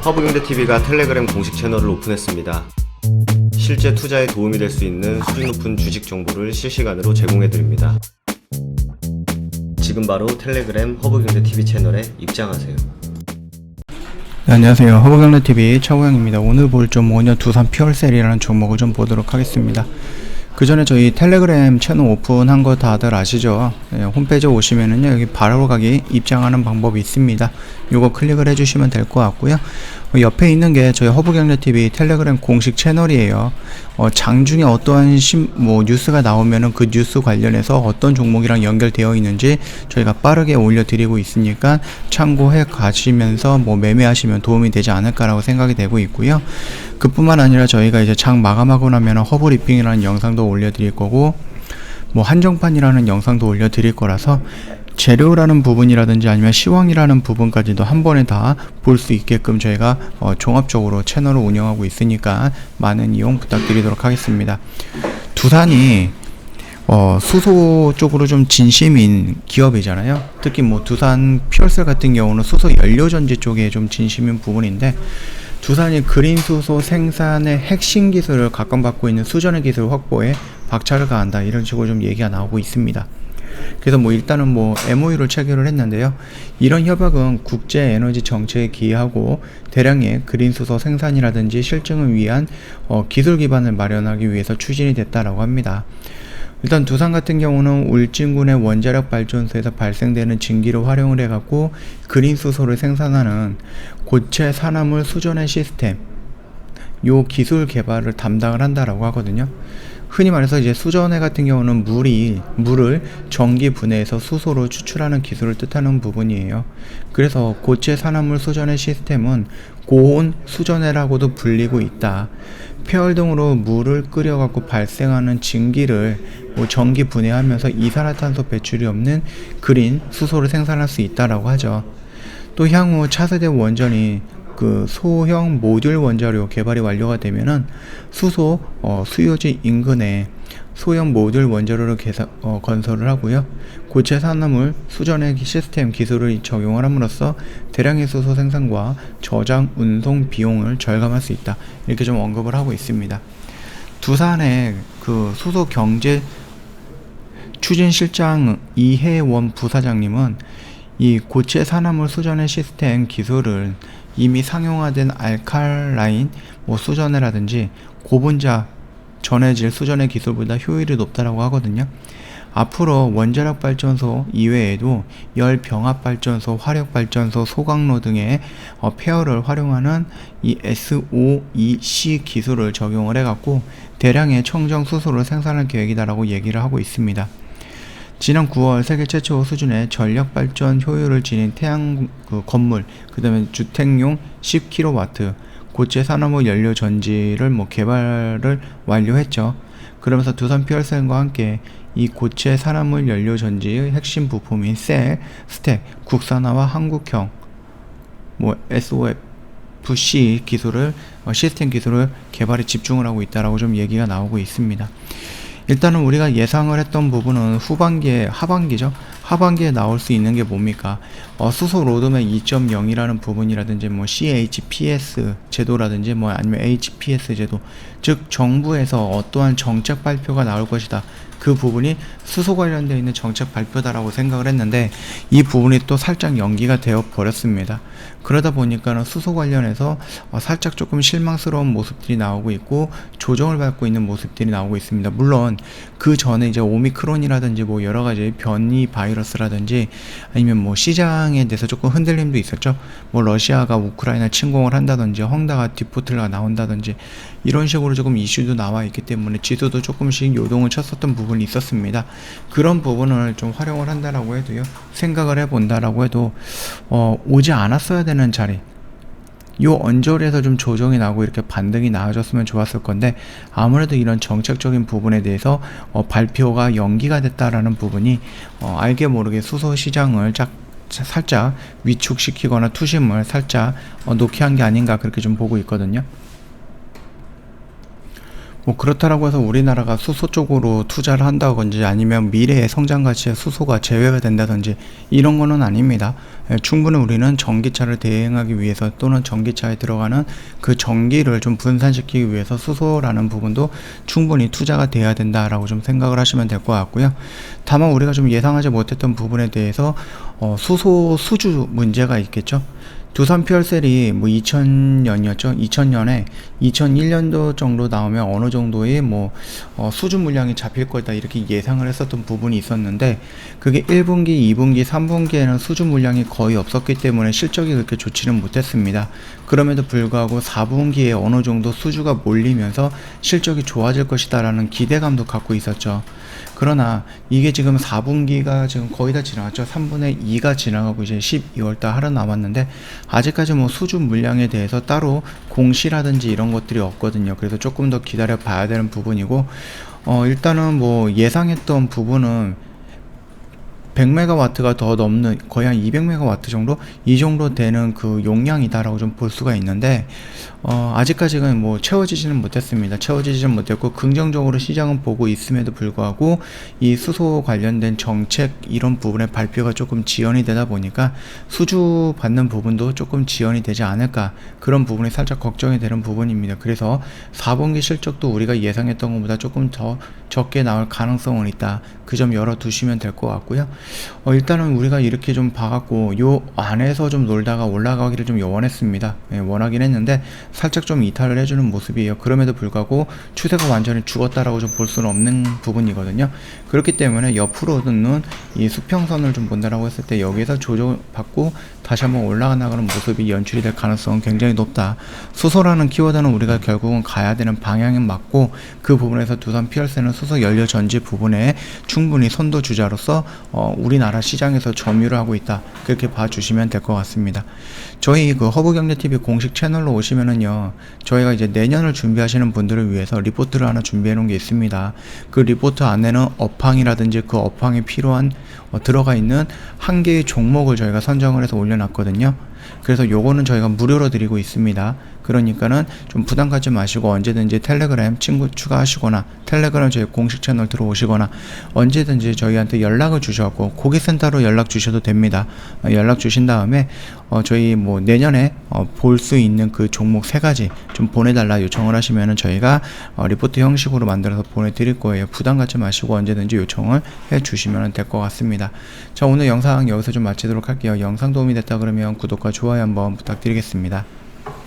허브경제TV가 텔레그램 공식 채널을 오픈했습니다. 실제 투자에 도움이 될 수 있는 수준 높은 주식 정보를 실시간으로 제공해드립니다. 지금 바로 텔레그램 허브경제TV 채널에 입장하세요. 네, 안녕하세요. 허브경제TV 차우영입니다. 오늘 볼 좀 5년 두산 퓨얼셀이라는 종목을 좀 보도록 하겠습니다. 그 전에 저희 텔레그램 채널 오픈한 거 다들 아시죠? 네, 홈페이지에 오시면은요, 여기 바로 가기 입장하는 방법이 있습니다. 요거 클릭을 해주시면 될 것 같고요. 옆에 있는 게 저희 허브경제TV 텔레그램 공식 채널이에요. 장중에 어떠한 뉴스가 나오면은 그 뉴스 관련해서 어떤 종목이랑 연결되어 있는지 저희가 빠르게 올려드리고 있으니까 참고해 가시면서 매매하시면 도움이 되지 않을까라고 생각이 되고 있고요. 그뿐만 아니라 저희가 이제 장 마감하고 나면 허브리핑이라는 영상도 올려드릴 거고, 한정판이라는 영상도 올려드릴 거라서 재료라는 부분이라든지 아니면 시황이라는 부분까지도 한 번에 다 볼 수 있게끔 저희가 종합적으로 채널을 운영하고 있으니까 많은 이용 부탁드리도록 하겠습니다. 두산이 수소 쪽으로 좀 진심인 기업이잖아요. 특히 두산 퓨얼셀 같은 경우는 수소 연료전지 쪽에 좀 진심인 부분인데, 두산이 그린 수소 생산의 핵심 기술을 각광받고 있는 수전의 기술 확보에 박차를 가한다, 이런 식으로 좀 얘기가 나오고 있습니다. 그래서 일단은 MOU를 체결을 했는데요. 이런 협약은 국제 에너지 정책에 기여하고 대량의 그린 수소 생산이라든지 실증을 위한 기술 기반을 마련하기 위해서 추진이 됐다라고 합니다. 일단 두산 같은 경우는 울진군의 원자력 발전소에서 발생되는 증기를 활용을 해갖고 그린 수소를 생산하는 고체 산화물 수전의 시스템, 요 기술 개발을 담당을 한다라고 하거든요. 흔히 말해서 이제 수전해 같은 경우는 물을 전기 분해해서 수소로 추출하는 기술을 뜻하는 부분이에요. 그래서 고체 산화물 수전해 시스템은 고온 수전해라고도 불리고 있다. 폐열 등으로 물을 끓여갖고 발생하는 증기를 전기 분해하면서 이산화탄소 배출이 없는 그린 수소를 생산할 수 있다라고 하죠. 또 향후 차세대 원전이 소형 모듈 원자로 개발이 완료가 되면은 수소 수요지 인근에 소형 모듈 원자로를 건설을 하고요. 고체 산화물 수전의 시스템 기술을 적용을 함으로써 대량의 수소 생산과 저장 운송 비용을 절감할 수 있다, 이렇게 좀 언급을 하고 있습니다. 두산의 수소 경제 추진실장 이혜원 부사장님은 이 고체 산화물 수전의 시스템 기술을 이미 상용화된 알칼라인 수전해라든지 고분자 전해질 수전의 기술보다 효율이 높다라고 하거든요. 앞으로 원자력 발전소 이외에도 열 병합 발전소, 화력 발전소, 소각로 등의 폐열을 활용하는 이 SOEC 기술을 적용을 해갖고 대량의 청정 수소를 생산할 계획이다라고 얘기를 하고 있습니다. 지난 9월 세계 최초 수준의 전력 발전 효율을 지닌 태양 건물, 그 다음에 주택용 10kW 고체 산화물 연료 전지를 개발을 완료했죠. 그러면서 두산 퓨얼셀과 함께 이 고체 산화물 연료 전지의 핵심 부품인 셀, 스택, 국산화와 한국형 SOFC 기술을 시스템 기술을 개발에 집중을 하고 있다라고 좀 얘기가 나오고 있습니다. 일단은 우리가 예상을 했던 부분은 하반기에 나올 수 있는 게 뭡니까? 수소 로드맵 2.0이라는 부분이라든지 CHPS 제도라든지 아니면 HPS 제도, 즉 정부에서 어떠한 정책 발표가 나올 것이다, 그 부분이 수소 관련되어 있는 정책 발표다라고 생각을 했는데 이 부분이 또 살짝 연기가 되어 버렸습니다. 그러다 보니까는 수소 관련해서 살짝 조금 실망스러운 모습들이 나오고 있고 조정을 받고 있는 모습들이 나오고 있습니다. 물론 그 전에 이제 오미크론이라든지 여러 가지 변이 바이러스라든지 아니면 시장에 대해서 조금 흔들림도 있었죠. 러시아가 우크라이나 침공을 한다든지 헝다가 디포트가 나온다든지 이런 식으로 조금 이슈도 나와 있기 때문에 지수도 조금씩 요동을 쳤었던 부분이 있었습니다. 그런 부분을 좀 활용을 한다라고 해도요, 생각을 해본다라고 해도 오지 않았어야 되는 자리, 요 언저리에서 좀 조정이 나고 이렇게 반등이 나아졌으면 좋았을 건데 아무래도 이런 정책적인 부분에 대해서 발표가 연기가 됐다라는 부분이 알게 모르게 수소 시장을 살짝 위축시키거나 투심을 살짝 놓게 한 게 아닌가, 그렇게 좀 보고 있거든요. 뭐 그렇다라고 해서 우리나라가 수소 쪽으로 투자를 한다든지 아니면 미래의 성장 가치에 수소가 제외가 된다든지 이런 거는 아닙니다. 충분히 우리는 전기차를 대행하기 위해서 또는 전기차에 들어가는 그 전기를 좀 분산시키기 위해서 수소라는 부분도 충분히 투자가 돼야 된다라고 좀 생각을 하시면 될 것 같고요. 다만 우리가 좀 예상하지 못했던 부분에 대해서 수소 수주 문제가 있겠죠. 두산 퓨얼셀이 뭐 2000년이었죠. 2000년에 2001년도 정도 나오면 어느 정도의 수주 물량이 잡힐 거다 이렇게 예상을 했었던 부분이 있었는데 그게 1분기, 2분기, 3분기에는 수주 물량이 거의 없었기 때문에 실적이 그렇게 좋지는 못했습니다. 그럼에도 불구하고 4분기에 어느 정도 수주가 몰리면서 실적이 좋아질 것이다라는 기대감도 갖고 있었죠. 그러나 이게 지금 4분기가 지금 거의 다 지나갔죠. 3분의 2가 지나가고 이제 12월달 하루 남았는데 아직까지 수주 물량에 대해서 따로 공시라든지 이런 것들이 없거든요. 그래서 조금 더 기다려 봐야 되는 부분이고 일단은 예상했던 부분은 100메가와트가 더 넘는 거의 한 200메가와트 정도 이 정도 되는 그 용량이다라고 좀 볼 수가 있는데 아직까지는 채워지지는 못했습니다. 채워지지는 못했고 긍정적으로 시장은 보고 있음에도 불구하고 이 수소 관련된 정책 이런 부분의 발표가 조금 지연이 되다 보니까 수주 받는 부분도 조금 지연이 되지 않을까 그런 부분이 살짝 걱정이 되는 부분입니다. 그래서 4분기 실적도 우리가 예상했던 것보다 조금 더 적게 나올 가능성은 있다. 그 점 열어두시면 될 것 같고요. 일단은 우리가 이렇게 좀 봐갖고 요 안에서 좀 놀다가 올라가기를 좀 원했습니다. 원하긴 했는데 살짝 좀 이탈을 해주는 모습이에요. 그럼에도 불구하고 추세가 완전히 죽었다라고 좀 볼 수는 없는 부분이거든요. 그렇기 때문에 옆으로는 이 수평선을 좀 본다라고 했을 때 여기에서 조정받고 다시 한번 올라가 나가는 모습이 연출이 될 가능성은 굉장히 높다. 수소라는 키워드는 우리가 결국은 가야 되는 방향은 맞고 그 부분에서 두산 퓨얼셀은 수소 연료 전지 부분에 충분히 선도 주자로서 우리나라 시장에서 점유를 하고 있다. 그렇게 봐주시면 될 것 같습니다. 저희 그 허브경제TV 공식 채널로 오시면은요, 저희가 이제 내년을 준비하시는 분들을 위해서 리포트를 하나 준비해 놓은 게 있습니다. 그 리포트 안에는 업황이라든지 그 업황에 필요한 들어가 있는 한 개의 종목을 저희가 선정을 해서 올려놨거든요. 그래서 요거는 저희가 무료로 드리고 있습니다. 그러니까는 좀 부담 갖지 마시고 언제든지 텔레그램 친구 추가하시거나 텔레그램 저희 공식 채널 들어오시거나 언제든지 저희한테 연락을 주셔서 고객센터로 연락 주셔도 됩니다. 연락 주신 다음에 저희 내년에 볼 수 있는 그 종목 3가지 좀 보내달라 요청을 하시면은 저희가 리포트 형식으로 만들어서 보내드릴 거예요. 부담 갖지 마시고 언제든지 요청을 해 주시면 될 것 같습니다. 자, 오늘 영상 여기서 좀 마치도록 할게요. 영상 도움이 됐다 그러면 구독과 좋아요 한번 부탁드리겠습니다.